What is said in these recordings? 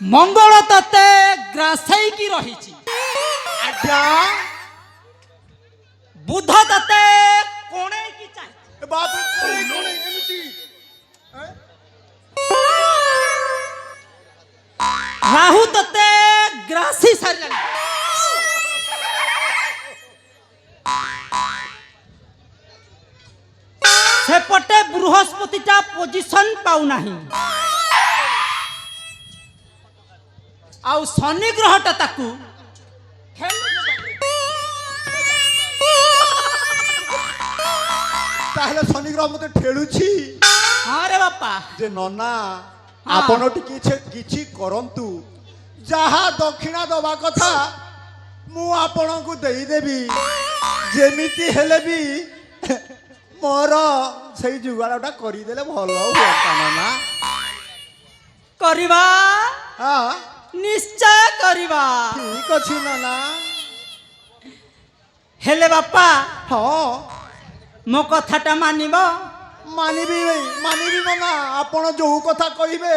मंगल तते ग्रासई की रही आज्ञा बुध तते कोणे की चाहिए बाप रे कोणे कोणे एमिति राहु तते ग्रासी सारी सेपटे बृहस्पति टा पोजिशन पाउ नाही आउ शनि ग्रहटा ताकू ताहले शनि ग्रह मते ठेलुछि हाँ रे बापा जे नना हाँ। आपण टिके किछि करंतु जहा दक्षिणा दबा कथा मु आपण को देई देबी जेमिति हेले भी मोर सही जुगाड़टा करी देले भलो हुआ नना करिबा हां निश्चय करिबा ठीक अछि नना हेले बापा हां मो कथाटा मानिबो मानिबी नना आपण जो कथा कहिबे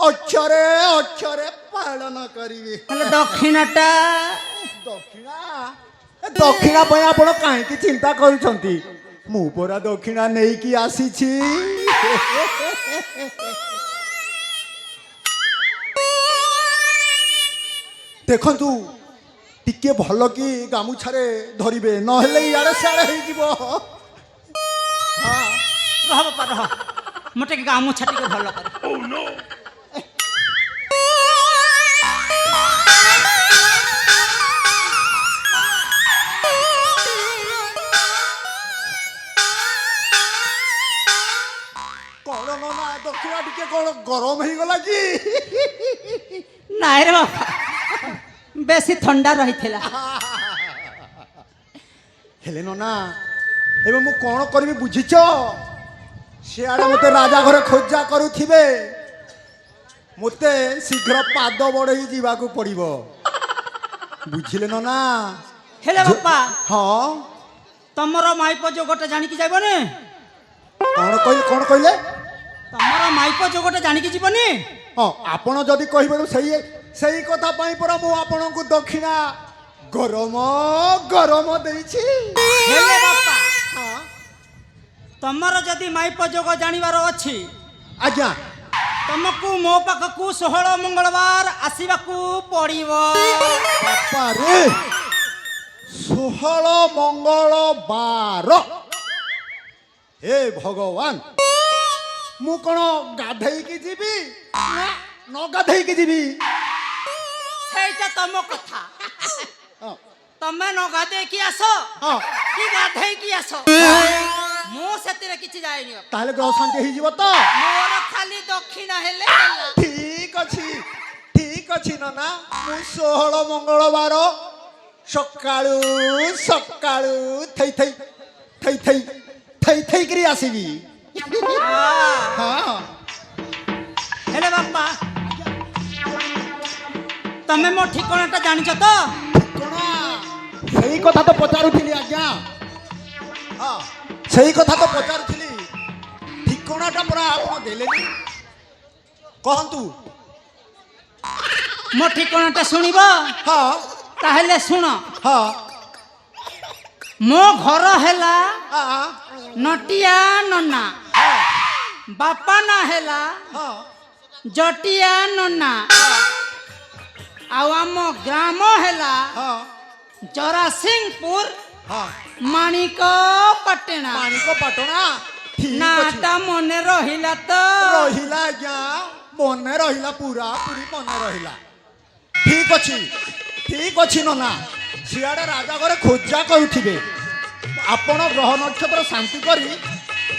अक्षरे अक्षरे पालन करिवे हेले दक्षिणाटा दक्षिणा पय आपण काहे की चिंता करूछंती मु परा दक्षिणा नेई की आसीछि देखंतु टिके भल की गामुछारे धरिबे न हेले यारे सारे हे जीवो हां रह बापा रह मोटे गामु छाटी के भल कर ओह नो कोन ना दक्षिणा टिके कोन गरम हे गला की नाइ रे बापा बेसी ठंडा रही थिला हेले नना एबे मु कोन करबी बुझिछ सियाड़े मते राजा घरे खोजा करूथिबे मते शीघ्र पाद बढई जीवाकू पड़िबो बुझिले नना हेले बापा हां तमरो माइपो जोगटा जानि की जाइबने कोन कहले तमरो माइपो जोगटा जानि की जीवनी हां आपण जदी कहिबे तो सही कथा पाई परा मु आपण को दक्षिणा गरम गरम देइछि हेले बापा हां तमरो जदी माइपो जोग जानिबार अछि आज्ञा तुमको मो पाखकू 16 मंगलवार आसीबाकू पड़िबो बापा रे 16 मंगलवार हे भगवान मु कोन गाधई की जीवी ना न गाधई की जीवी सेटा तमो कथा हां तमे न गाधे की आसो हां की गाधे की आसो मो सेतिरे किछि जायनी ताले ग्रह शांति ही जीव तो मोर खाली दक्षिणा हेले ହେଲା ठीक अछि नना मु 16 मंगलवार सकाळू सकाळू थई थई थई थई थई थई करी आसीबी हां हेले बापा तमे मो ठिकानाटा जानिଛ तो कोना सही कथा तो पचारुथिली आज्ञा हां सही कथा तो पचारुथिली ठिकानाटा परा आपण देलेनी कहंतु मो ठिकानाटा सुनिबो हां ताहेले सुन हां मो घर हेला हां नटिया नन्ना बापा ना हेला हां जटिया नन्ना आउ आम ग्राम हेला हां जरासिंहपुर हां माणिक पटना माणिक पाटना ठीक नाटा मने रहिला तो रहिला आज्ञा मने रहिला पूरा पूरी मने रहिला ठीक अछि नना सियाड़े राजा घरे खोजा करूथिबे आपण ग्रह नक्षत्र शांति करी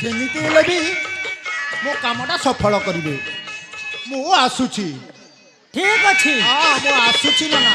जेमिति हेले भी मो कामटा सफल करिवे मु आसुची ठीक अछि हां मु आसुची नना